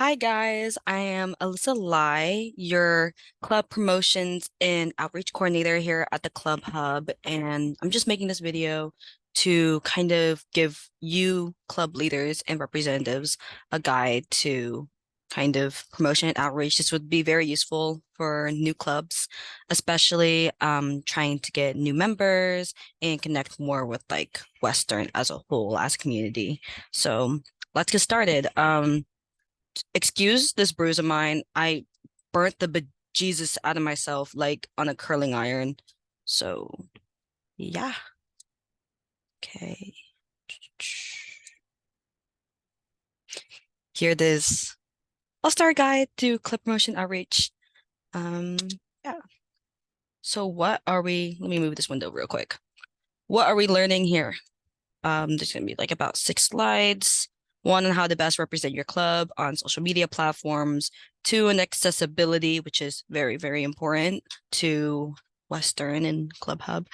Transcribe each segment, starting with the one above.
Hi guys, I am Alyssa Lai, your club promotions and outreach coordinator here at the Club Hub, and I'm just making this video to kind of give you club leaders and representatives a guide to kind of promotion and outreach. This would be very useful for new clubs, especially trying to get new members and connect more with like Western as a whole as a community. So let's get started. Excuse this bruise of mine. I burnt the bejesus out of myself like on a curling iron. So, yeah. Okay. Here it is. All-star guide to clip promotion outreach. Um, yeah. So what are we, let me move this window real quick. What are we learning here? There's gonna be like about 6 slides. One on how to best represent your club on social media platforms. Two on accessibility, which is very, very important to Western and Club Hub.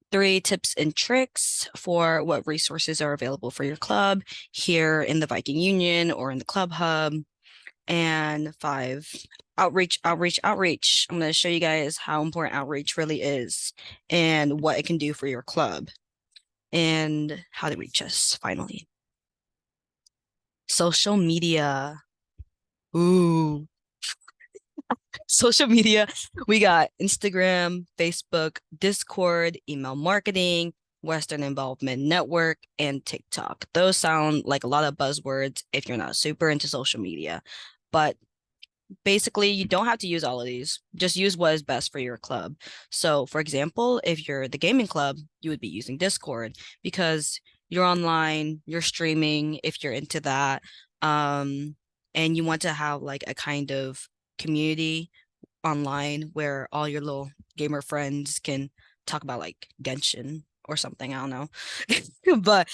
Three, tips and tricks for what resources are available for your club here in the Viking Union or in the Club Hub. And five, outreach, outreach, outreach. I'm going to show you guys how important outreach really is and what it can do for your club and how to reach us finally. Social media. Ooh, social media. We got Instagram, Facebook, Discord, email marketing, Western Involvement Network, and TikTok. Those sound like a lot of buzzwords if you're not super into social media. But basically, you don't have to use all of these. Just use what is best for your club. So, for example, if you're the gaming club, you would be using Discord because you're online, you're streaming if you're into that. And you want to have like a kind of community online where all your little gamer friends can talk about like Genshin or something. I don't know. But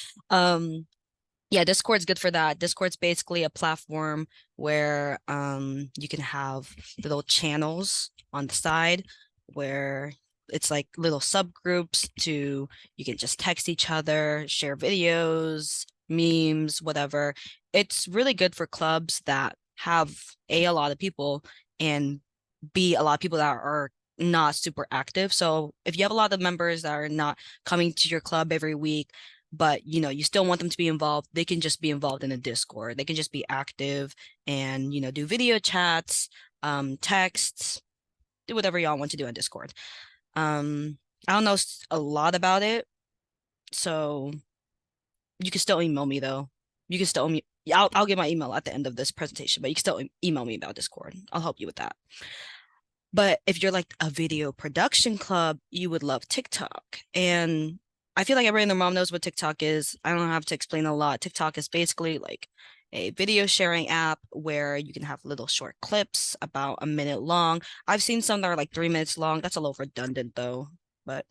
yeah, Discord's good for that. Discord's basically a platform where you can have little channels on the side where it's like little subgroups to you can just text each other, share videos, memes, whatever. It's really good for clubs that have a lot of people and B a lot of people that are not super active. So if you have a lot of members that are not coming to your club every week, but you still want them to be involved, they can just be involved in a Discord. They can just be active and do video chats, texts, do whatever y'all want to do on Discord. I don't know a lot about it, so you can still email me though. You can still I'll get my email at the end of this presentation, but you can still email me about Discord. I'll help you with that. But if you're like a video production club, you would love TikTok. And I feel like everybody and their mom knows what TikTok is. I don't have to explain a lot. TikTok is basically like a video sharing app where you can have little short clips about a minute long. I've seen some that are like 3 minutes long. That's a little redundant though, but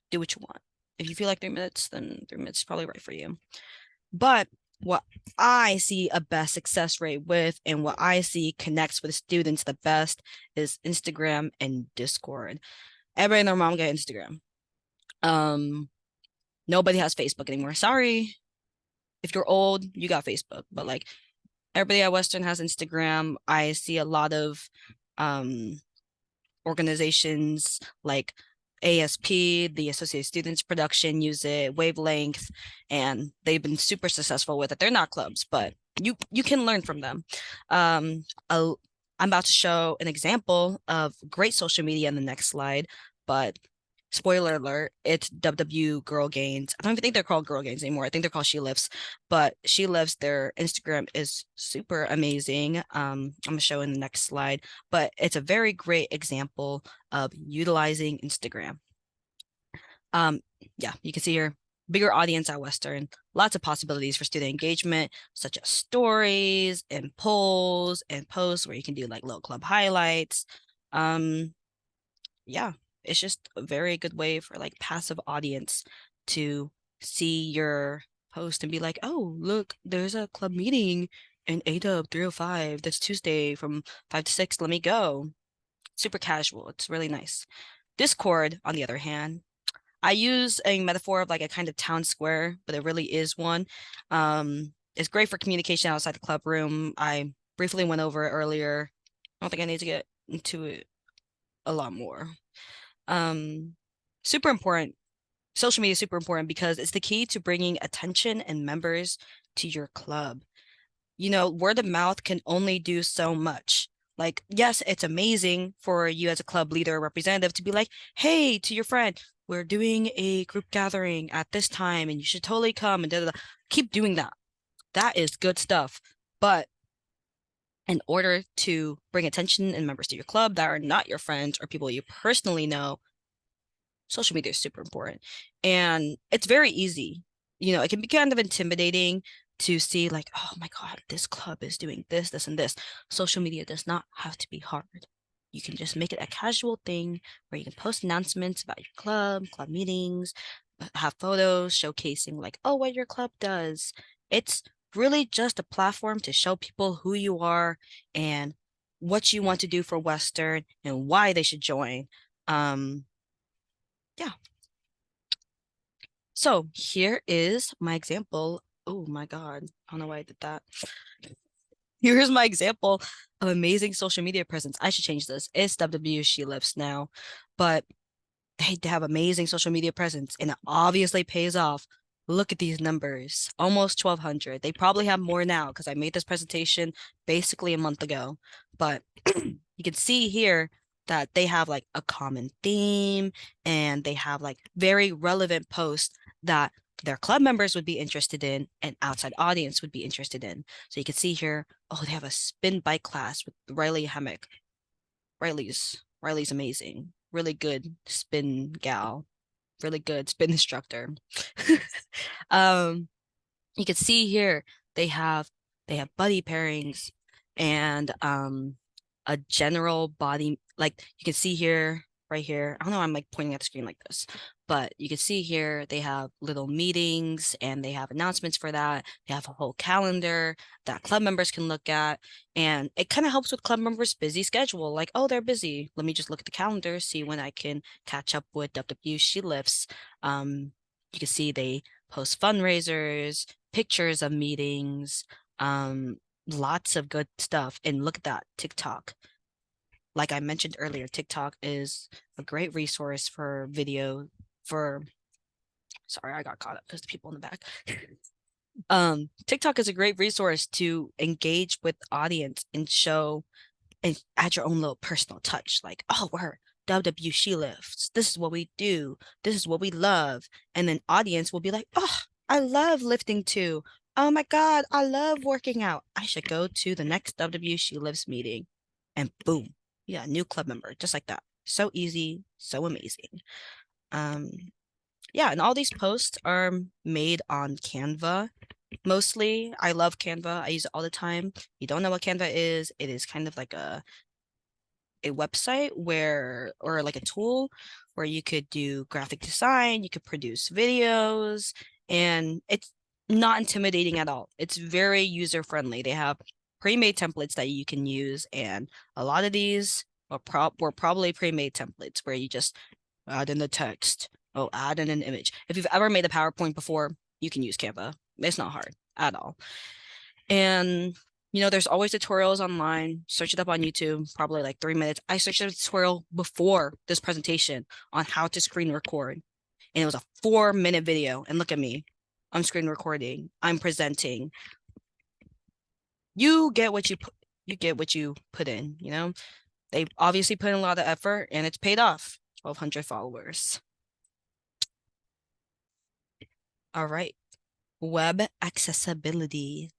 do what you want. If you feel like 3 minutes, then 3 minutes is probably right for you. But what I see a best success rate with and what I see connects with students the best is Instagram and Discord. Everybody and their mom got Instagram. Um, Nobody has Facebook anymore. Sorry. If you're old, you got Facebook. But like everybody at Western has Instagram. I see a lot of um organizations like ASP, the Associated Students Production, use it, Wavelength, and they've been super successful with it. They're not clubs, but you can learn from them. Um, I'm about to show an example of great social media in the next slide, but spoiler alert, it's WW Girl Gains. I don't even think they're called Girl Gains anymore. I think they're called She Lifts, but She Lifts, their Instagram is super amazing. I'm gonna show in the next slide, but it's a very great example of utilizing Instagram. Um, yeah, you can see here, bigger audience at Western, lots of possibilities for student engagement, such as stories and polls and posts where you can do like little club highlights. Um, yeah, it's just a very good way for like passive audience to see your post and be like, oh, look, there's a club meeting in ADUB 305 this Tuesday from 5 to 6. Let me go. Super casual. It's really nice. Discord, on the other hand, I use a metaphor of like a kind of town square, but it really is one. It's great for communication outside the club room. I briefly went over it earlier. I don't think I need to get into it a lot more. Um, Super important. Social media is super important because it's the key to bringing attention and members to your club. Word of mouth can only do so much. Like, yes, it's amazing for you as a club leader or representative to be like, hey, to your friend, we're doing a group gathering at this time and you should totally come and da, da, da. Keep doing that. That is good stuff. But in order to bring attention and members to your club that are not your friends or people you personally know, social media is super important. And it's very easy. It can be kind of intimidating to see like, oh my God, this club is doing this, this, and this. Social media does not have to be hard. You can just make it a casual thing where you can post announcements about your club meetings, have photos showcasing like, oh, what your club does. It's really just a platform to show people who you are and what you want to do for Western and why they should join. Yeah. So here is my example. Oh my God. I don't know why I did that. Here's my example of amazing social media presence. I should change this. It's WW She Lifts now, but they have amazing social media presence and it obviously pays off. Look at these numbers, almost 1,200. They probably have more now because I made this presentation basically a month ago. But you can see here that they have like a common theme and they have like very relevant posts that their club members would be interested in and outside audience would be interested in. So you can see here, oh, they have a spin bike class with Riley Hammock. Riley's amazing. Really good spin gal. Really good spin instructor. um, you can see here they have buddy pairings and a general body, like you can see here, right here. I don't know, I'm like pointing at the screen like this, but you can see here they have little meetings and they have announcements for that. They have a whole calendar that club members can look at, and it kind of helps with club members' busy schedule. Like, oh, they're busy. Let me just look at the calendar, see when I can catch up with WW She Lifts. You can see they post fundraisers, pictures of meetings, um, lots of good stuff. And look at that, TikTok. Like I mentioned earlier, TikTok is a great resource for video for sorry, I got caught up because the people in the back. TikTok is a great resource to engage with audience and show and add your own little personal touch. Like, oh, we're WW She Lifts. This is what we do. This is what we love. And then audience will be like, oh, I love lifting too. Oh my God, I love working out. I should go to the next WW She Lifts meeting. And boom, yeah, new club member, just like that. So easy, so amazing. Um, yeah, and all these posts are made on Canva. Mostly, I love Canva. I use it all the time. You don't know what Canva is, it is kind of like a website where or like a tool where you could do graphic design, you could produce videos, and it's not intimidating at all. It's very user friendly. They have pre-made templates that you can use, and a lot of these were probably pre-made templates where you just add in the text, oh, add in an image. If you've ever made a PowerPoint before, you can use Canva. It's not hard at all. And there's always tutorials online. Search it up on YouTube, probably like 3 minutes. I searched a tutorial before this presentation on how to screen record. And it was a 4-minute video. And look at me. I'm screen recording. I'm presenting. You get what you put in, They obviously put in a lot of effort and it's paid off. 1,200 followers. All right. Web accessibility.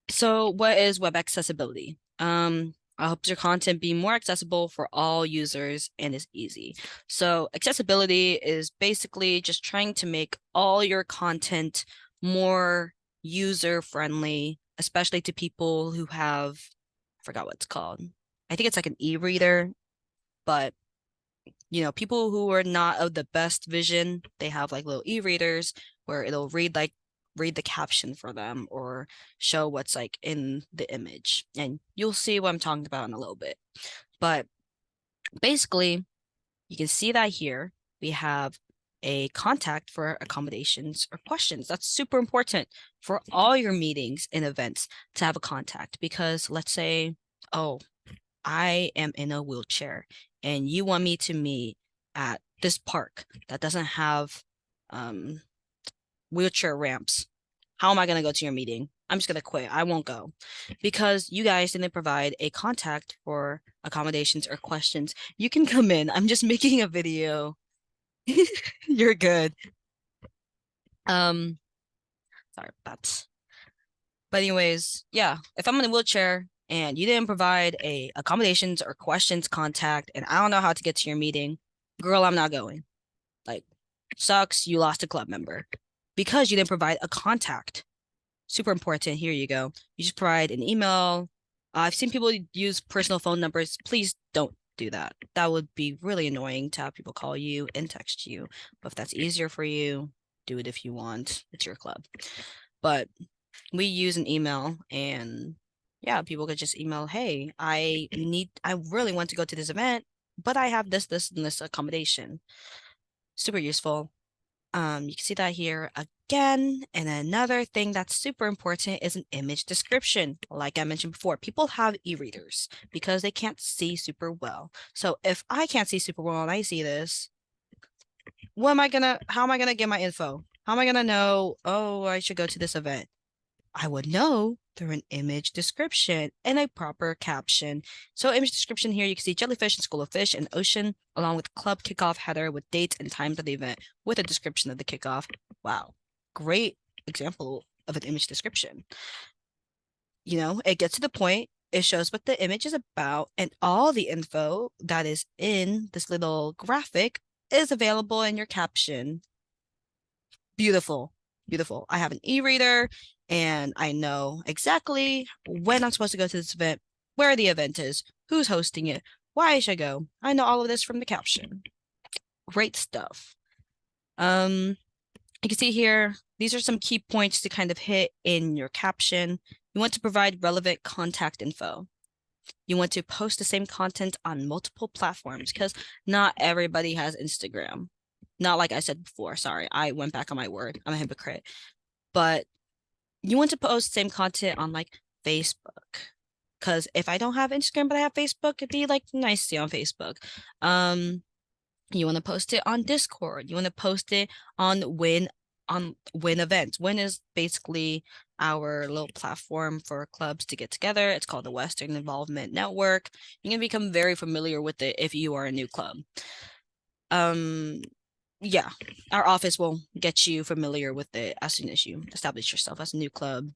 So what is web accessibility? Helps your content be more accessible for all users and is easy. So accessibility is basically just trying to make all your content more user friendly, especially to people who have, I forgot what it's called. I think it's like an e-reader, but people who are not of the best vision, they have like little e-readers where it'll read the caption for them or show what's like in the image. And you'll see what I'm talking about in a little bit. But basically, you can see that here we have a contact for accommodations or questions. That's super important for all your meetings and events to have a contact because let's say, oh, I am in a wheelchair and you want me to meet at this park that doesn't have um, wheelchair ramps. How am I going to go to your meeting? I'm just going to quit. I won't go because you guys didn't provide a contact for accommodations or questions. You can come in. I'm just making a video. You're good. Um, sorry about that. But anyways, yeah, if I'm in a wheelchair and you didn't provide a accommodations or questions contact and I don't know how to get to your meeting, girl, I'm not going. Like, sucks, you lost a club member because you didn't provide a contact. Super important. Here you go. You just provide an email. I've seen people use personal phone numbers. Please don't do that. That would be really annoying to have people call you and text you. But if that's easier for you, do it if you want. It's your club. But we use an email and yeah, people could just email, hey, I really want to go to this event, but I have this, and this accommodation. Super useful. You can see that here again. And another thing that's super important is an image description. Like I mentioned before, people have e-readers because they can't see super well. So if I can't see super well and I see this, how am I gonna get my info? How am I gonna know, oh, I should go to this event? I would know through an image description and a proper caption. So image description here, you can see jellyfish and school of fish and ocean, along with club kickoff header with dates and times of the event with a description of the kickoff. Wow, great example of an image description. You know, it gets to the point, it shows what the image is about, and all the info that is in this little graphic is available in your caption. Beautiful, beautiful. I have an e-reader and I know exactly when I'm supposed to go to this event, where the event is, who's hosting it, why I should go. I know all of this from the caption. Great stuff. You can see here, these are some key points to kind of hit in your caption. You want to provide relevant contact info. You want to post the same content on multiple platforms because not everybody has Instagram. Not like I said before. Sorry, I went back on my word. I'm a hypocrite. But you want to post same content on like Facebook. Because if I don't have Instagram but I have Facebook, it'd be like nice to see on Facebook. You want to post it on Discord. You want to post it on Win events. Win is basically our little platform for clubs to get together. It's called the Western Involvement Network. You can become very familiar with it if you are a new club. Yeah, our office will get you familiar with it as soon as you establish yourself as a new club.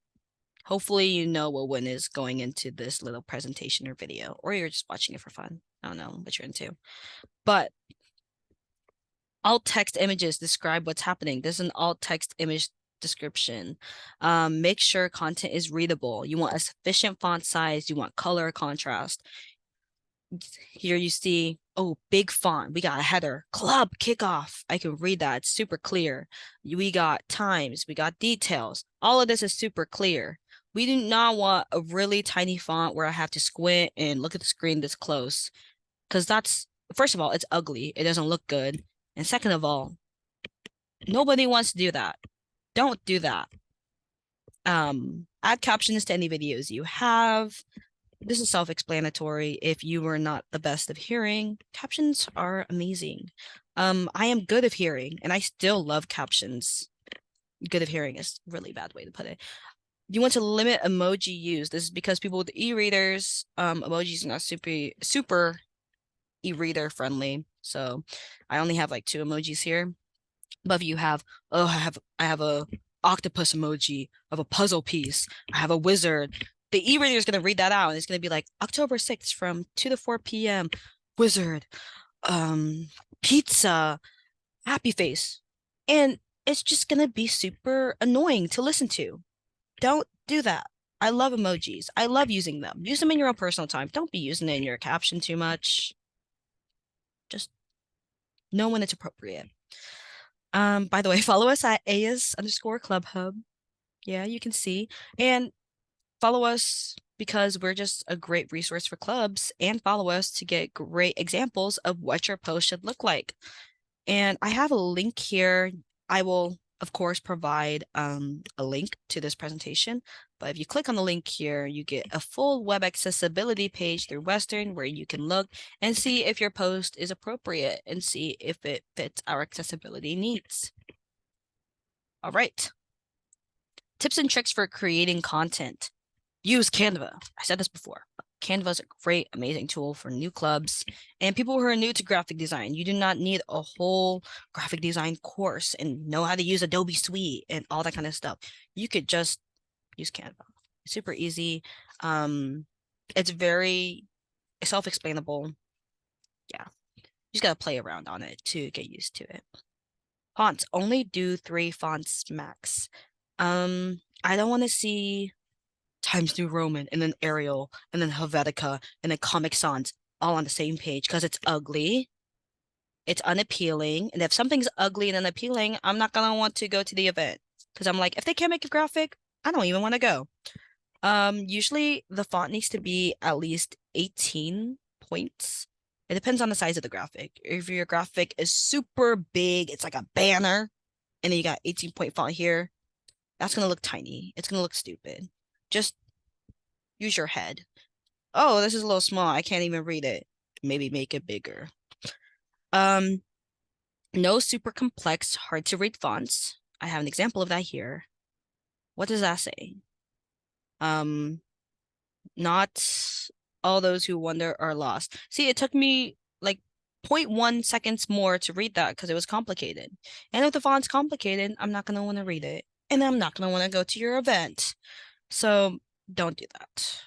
Hopefully you know what Win is going into this little presentation or video, or you're just watching it for fun. I don't know what you're into. But alt text images describe what's happening. This is an alt text image description. Make sure content is readable. You want a sufficient font size. You want color contrast. Here you see, oh, big font. We got a header, club kickoff. I can read that. It's super clear. We got times. We got details. All of this is super clear. We do not want a really tiny font where I have to squint and look at the screen this close. Because that's, first of all, it's ugly. It doesn't look good. And second of all, nobody wants to do that. Don't do that. Add captions to any videos you have. This is self-explanatory. If you are not the best of hearing, captions are amazing. I am good of hearing, and I still love captions. Good of hearing is a really bad way to put it. You want to limit emoji use. This is because people with e-readers, emojis are not super e-reader friendly. So I only have like 2 emojis here. But if you have, oh, I have a octopus emoji of a puzzle piece. I have a wizard. The e-reader is going to read that out and it's going to be like October 6th from 2 to 4 p.m. Wizard, pizza, happy face. And it's just going to be super annoying to listen to. Don't do that. I love emojis. I love using them. Use them in your own personal time. Don't be using it in your caption too much. Just know when it's appropriate. By the way, follow us at AS_Club Hub. Yeah, you can see. And follow us because we're just a great resource for clubs, and follow us to get great examples of what your post should look like. And I have a link here. I will, of course, provide a link to this presentation. But if you click on the link here, you get a full web accessibility page through Western where you can look and see if your post is appropriate and see if it fits our accessibility needs. All right. Tips and tricks for creating content. Use Canva. I said this before. Canva is a great, amazing tool for new clubs and people who are new to graphic design. You do not need a whole graphic design course and know how to use Adobe Suite and all that kind of stuff. You could just use Canva. It's super easy. It's very self-explainable. Yeah, you just gotta play around on it to get used to it. Fonts, only do 3 fonts max. I don't want to see Times New Roman and then Arial and then Helvetica and then Comic Sans all on the same page because it's ugly. It's unappealing. And if something's ugly and unappealing, I'm not gonna want to go to the event because I'm like, if they can't make a graphic, I don't even want to go. Usually the font needs to be at least 18 points. It depends on the size of the graphic. If your graphic is super big, it's like a banner, and then you got 18-point font here, that's gonna look tiny. It's gonna look stupid. Just use your head. Oh, this is a little small. I can't even read it. Maybe make it bigger. No super complex, hard to read fonts. I have an example of that here. What does that say? Not all those who wonder are lost. See, it took me like 0.1 seconds more to read that because it was complicated. And if the font's complicated, I'm not gonna want to read it. And I'm not gonna want to go to your event. So don't do that.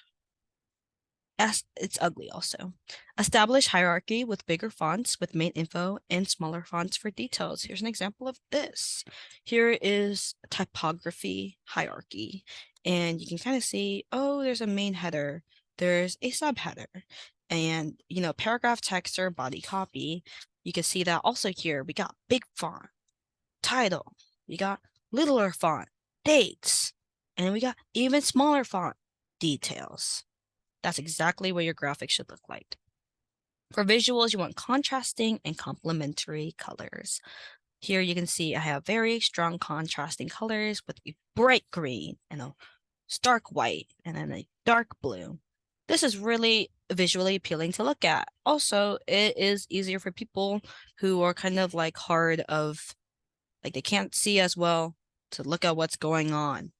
It's ugly also. Establish hierarchy with bigger fonts with main info and smaller fonts for details. Here's an example of this. Here is typography hierarchy. And you can kind of see, oh, there's a main header. There's a subheader. And, paragraph text or body copy. You can see that also here. We got big font, title. We got littler font, dates. And we got even smaller font, details. That's exactly what your graphic should look like. For visuals, you want contrasting and complementary colors. Here you can see I have very strong contrasting colors with a bright green and a stark white and then a dark blue. This is really visually appealing to look at. Also, it is easier for people who are kind of like hard of, like they can't see as well to look at what's going on.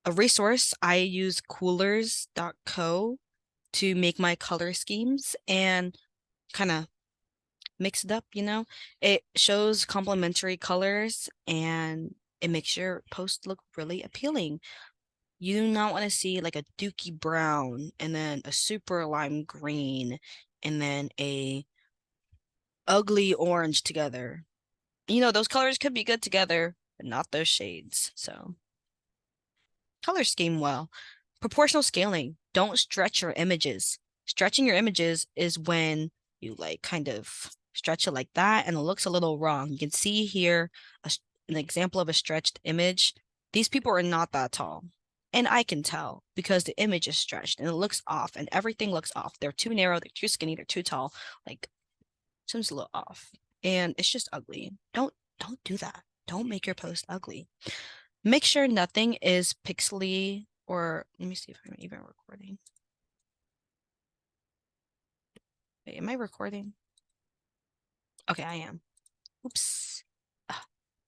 A resource, I use coolers.co to make my color schemes and kind of mix it up, It shows complementary colors and it makes your post look really appealing. You do not want to see like a dookie brown and then a super lime green and then a ugly orange together. Those colors could be good together, but not those shades. So color scheme well. Proportional scaling. Don't stretch your images. Stretching your images is when you like kind of stretch it like that and it looks a little wrong. You can see here an example of a stretched image. These people are not that tall. And I can tell because the image is stretched and it looks off and everything looks off. They're too narrow, they're too skinny, they're too tall. Like, seems a little off. And it's just ugly. Don't do that. Don't make your post ugly. Make sure nothing is pixely or let me see if I'm even recording. Wait, am I recording? Okay, I am. Oops.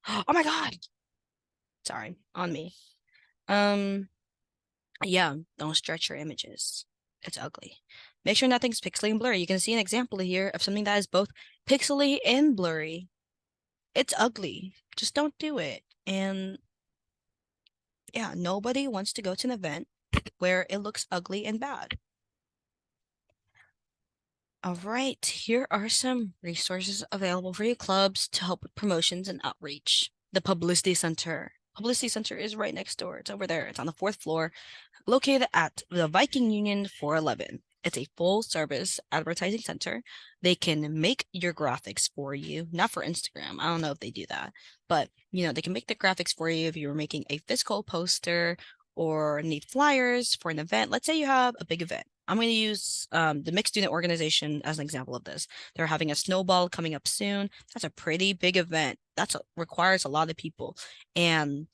Oh my God. Sorry, on me. Yeah, don't stretch your images. It's ugly. Make sure nothing's pixely and blurry. You can see an example here of something that is both pixely and blurry. It's ugly. Just don't do it. And yeah, nobody wants to go to an event where it looks ugly and bad. All right, here are some resources available for your clubs to help with promotions and outreach. The Publicity Center. Publicity Center is right next door. It's over there. It's on the 4th floor, located at the Viking Union 411. It's a full-service advertising center. They can make your graphics for you, not for Instagram. I don't know if they do that, but they can make the graphics for you if you were making a physical poster or need flyers for an event. Let's say you have a big event I'm going to use the Mixed Student Organization as an example of this. They're having a snowball coming up soon. That's a pretty big event. Requires a lot of people, and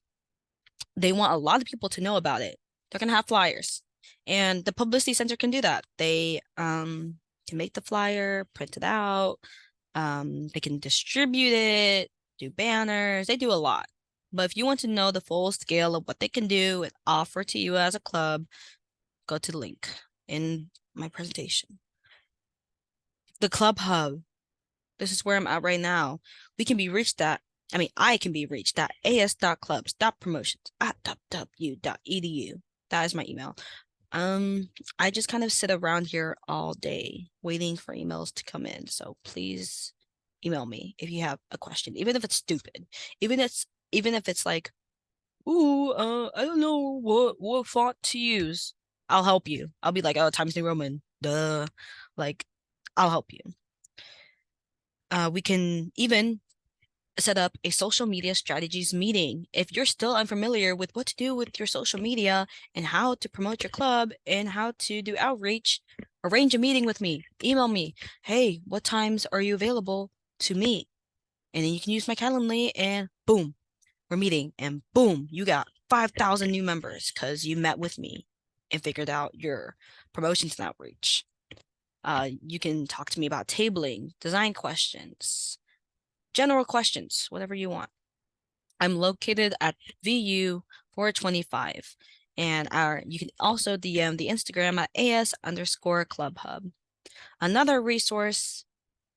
they want a lot of people to know about it. They're going to have flyers, and the publicity center can do that. They can make the flyer, print it out. They can distribute it, do banners. They do a lot. But if you want to know the full scale of what they can do and offer to you as a club, go to the link in my presentation. The Club Hub. This is where I'm at right now. We can be reached at, I can be reached at as.clubs.promotions@ww.edu. That is my email. I just kind of sit around here all day waiting for emails to come in. So please email me if you have a question, even if it's stupid. Even if it's like, ooh, I don't know what font to use. I'll help you. I'll be like, oh, Times New Roman. Duh. Like, I'll help you. We can even set up a social media strategies meeting. If you're still unfamiliar with what to do with your social media and how to promote your club and how to do outreach, arrange a meeting with me. Email me. Hey, what times are you available to meet? And then you can use my Calendly and boom, we're meeting. And boom, you got 5,000 new members because you met with me and figured out your promotions and outreach. You can talk to me about tabling, design questions, general questions, whatever you want. I'm located at VU 425. And you can also DM the Instagram at AS_clubhub. Another resource.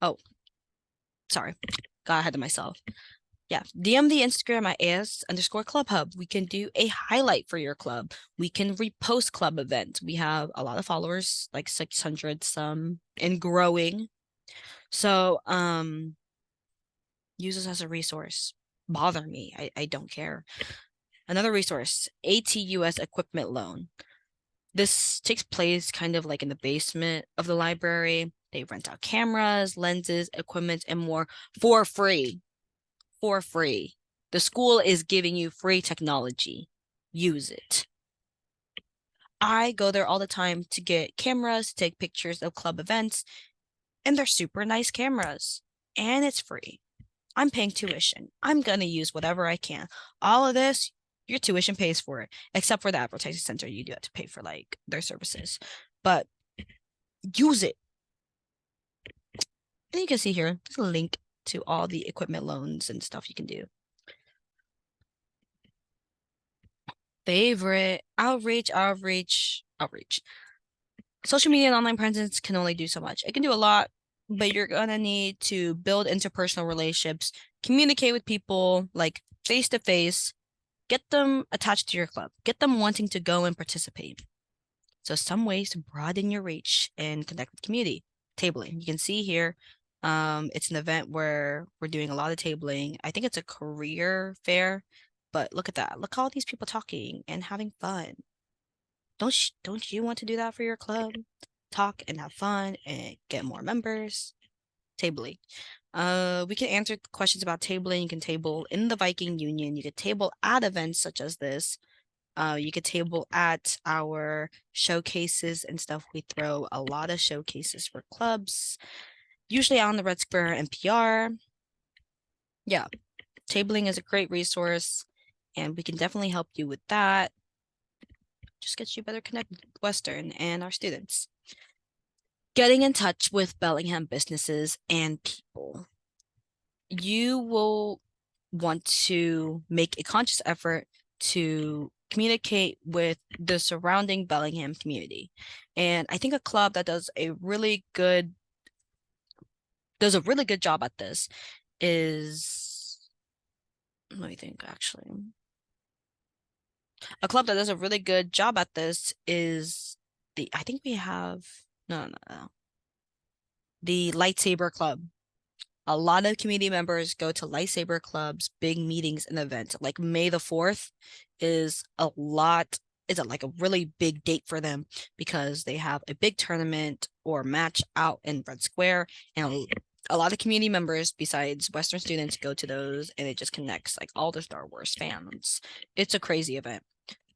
Oh, sorry. Got ahead of myself. Yeah, DM the Instagram at AS_clubhub. We can do a highlight for your club. We can repost club events. We have a lot of followers, like 600 some, and growing. So, use this as a resource. Bother me. I don't care. Another resource, ATUS equipment loan. This takes place kind of like in the basement of the library. They rent out cameras, lenses, equipment, and more for free. For free. The school is giving you free technology. Use it. I go there all the time to get cameras, take pictures of club events, and they're super nice cameras. And it's free. I'm paying tuition. I'm going to use whatever I can. All of this, your tuition pays for it, except for the advertising center. You do have to pay for like their services, but use it. And you can see here, there's a link to all the equipment loans and stuff you can do. Favorite, outreach. Social media and online presence can only do so much. It can do a lot, but you're gonna need to build interpersonal relationships, communicate with people like face to face, get them attached to your club, get them wanting to go and participate. So some ways to broaden your reach and connect with community. Tabling. You can see here, it's an event where we're doing a lot of tabling. I think it's a career fair, but look at that. Look at all these people talking and having fun. Don't you want to do that for your club? Talk and have fun and get more members. Tabling. We can answer questions about tabling. You can table in the Viking Union. You could table at events such as this. You could table at our showcases and stuff. We throw a lot of showcases for clubs, usually on the Red Square NPR. Yeah, tabling is a great resource, and we can definitely help you with that. Just gets you better connected with Western and our students. Getting in touch with Bellingham businesses and people. You will want to make a conscious effort to communicate with the surrounding Bellingham community. And I think a club that does a really good job at this is, let me think actually. A club that does a really good job at this is I think we have, no, the Lightsaber Club. A lot of community members go to lightsaber clubs, big meetings and events. Like May the 4th is like a really big date for them because they have a big tournament or match out in Red Square. And a lot of community members besides Western students go to those, and it just connects like all the Star Wars fans. It's a crazy event,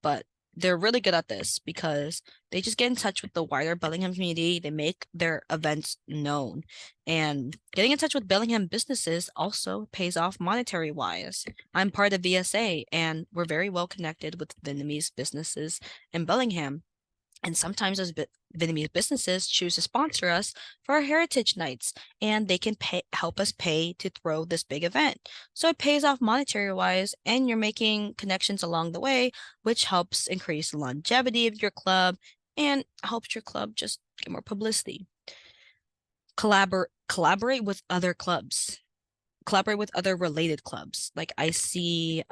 but they're really good at this because they just get in touch with the wider Bellingham community. They make their events known. And getting in touch with Bellingham businesses also pays off monetary wise. I'm part of VSA and we're very well connected with Vietnamese businesses in Bellingham. And sometimes those Vietnamese businesses choose to sponsor us for our heritage nights, and they can help us pay to throw this big event. So it pays off monetary wise, and you're making connections along the way, which helps increase the longevity of your club and helps your club just get more publicity. Collaborate with other clubs. Collaborate with other related clubs. Like I see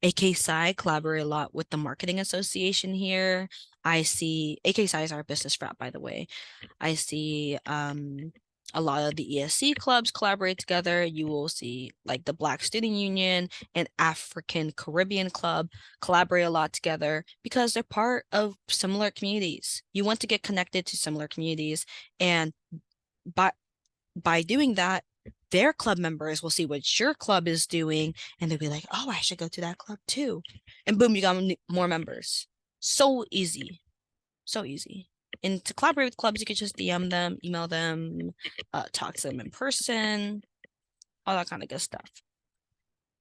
AKSI collaborate a lot with the marketing association here. I see AKSI is our business frat, by the way. I see a lot of the ESC clubs collaborate together. You will see like the Black Student Union and African Caribbean Club collaborate a lot together because they're part of similar communities. You want to get connected to similar communities, and by doing that, their club members will see what your club is doing and they'll be like, oh, I should go to that club too. And boom, you got more members. So easy. So easy. And to collaborate with clubs, you could just DM them, email them, talk to them in person, all that kind of good stuff.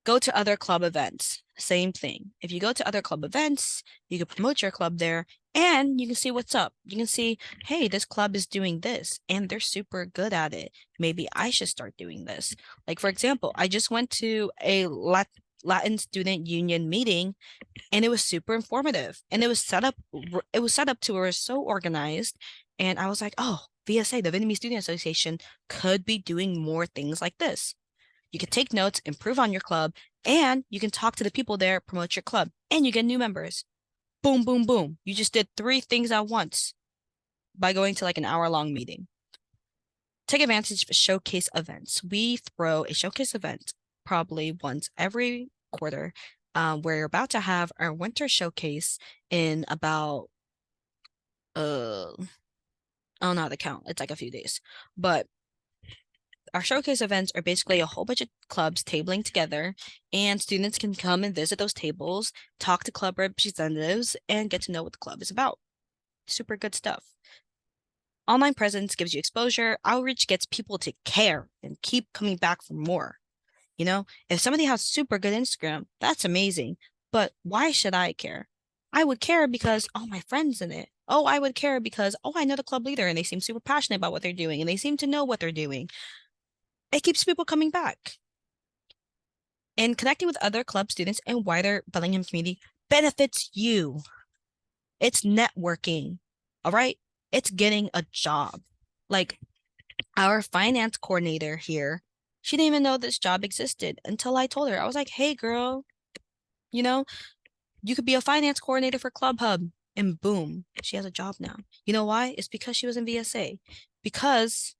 Go to other club events. Same thing. If you go to other club events, you can promote your club there and you can see what's up. You can see, hey, this club is doing this and they're super good at it. Maybe I should start doing this. Like, for example, I just went to a Latin Student Union meeting and it was super informative and it was set up to where it was so organized. And I was like, oh, VSA, the Vietnamese Student Association, could be doing more things like this. You can take notes, improve on your club, and you can talk to the people there, promote your club, and you get new members. Boom, boom, boom. You just did 3 things at once by going to like an hour-long meeting. Take advantage of showcase events. We throw a showcase event probably once every quarter. We're about to have our winter showcase in about I don't know how to count. It's like a few days. But our showcase events are basically a whole bunch of clubs tabling together, and students can come and visit those tables, talk to club representatives, and get to know what the club is about. Super good stuff. Online presence gives you exposure. Outreach gets people to care and keep coming back for more. You know, if somebody has super good Instagram, that's amazing. But why should I care? I would care because, oh, my friend's in it. Oh, I would care because, oh, I know the club leader and they seem super passionate about what they're doing and they seem to know what they're doing. It keeps people coming back. And connecting with other club students and wider Bellingham community benefits you. It's networking. All right. It's getting a job. Like our finance coordinator here, she didn't even know this job existed until I told her. I was like, hey, girl, you know, you could be a finance coordinator for Club Hub. And boom, she has a job now. You know why? It's because she was in VSA. Because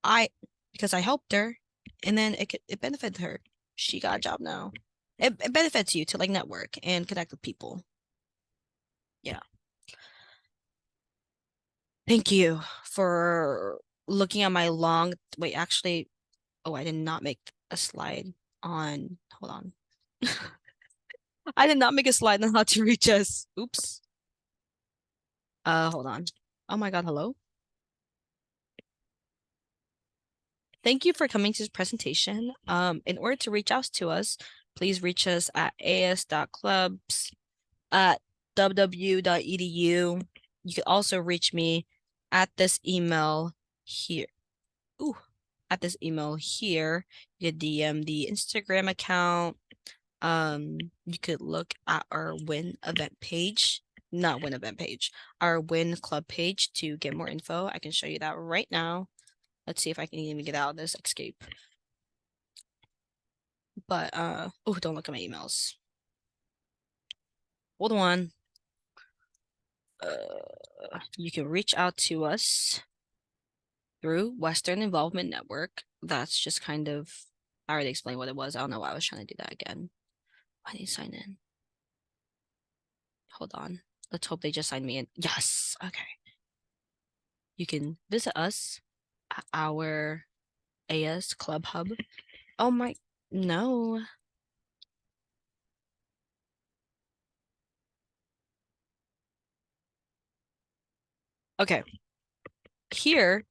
I because I helped her and then it benefited her. She got a job now. It benefits you to like network and connect with people. Yeah. Thank you for looking at my long wait, actually, oh, I did not make a slide on hold on. I did not make a slide on how to reach us. Oops. Hold on. Oh my God, hello. Thank you for coming to this presentation. In order to reach out to us, please reach us at as.clubs@ww.edu. You can also reach me at this email here. Ooh, at this email here. You could DM the Instagram account. You could look at our Win event page. Not Win event page, our Win club page to get more info. I can show you that right now. Let's see if I can even get out of this escape. But oh, don't look at my emails. Hold on. You can reach out to us through Western Involvement Network. That's just kind of, I already explained what it was. I don't know why I was trying to do that again. Why did you sign in? Hold on. Let's hope they just signed me in. Yes. Okay. You can visit us at our AS Club Hub. Oh my, no. Okay, here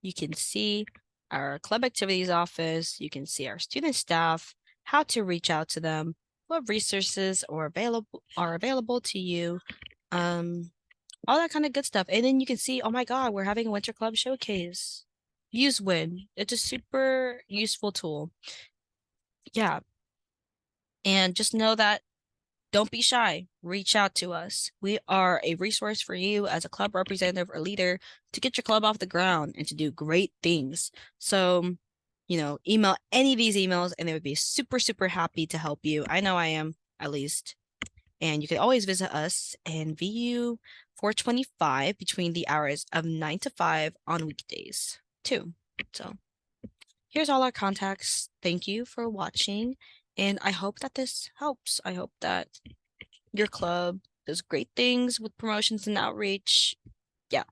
you can see our club activities office. You can see our student staff, how to reach out to them, what resources are available to you, all that kind of good stuff. And then you can see, oh my God, we're having a winter club showcase. Use Win. It's a super useful tool. Yeah. And just know that don't be shy. Reach out to us. We are a resource for you as a club representative or leader to get your club off the ground and to do great things. So, email any of these emails and they would be super, super happy to help you. I know I am, at least. And you can always visit us in VU 425 between the hours of 9 to 5 on weekdays, too. So here's all our contacts. Thank you for watching. And I hope that this helps. I hope that your club does great things with promotions and outreach. Yeah.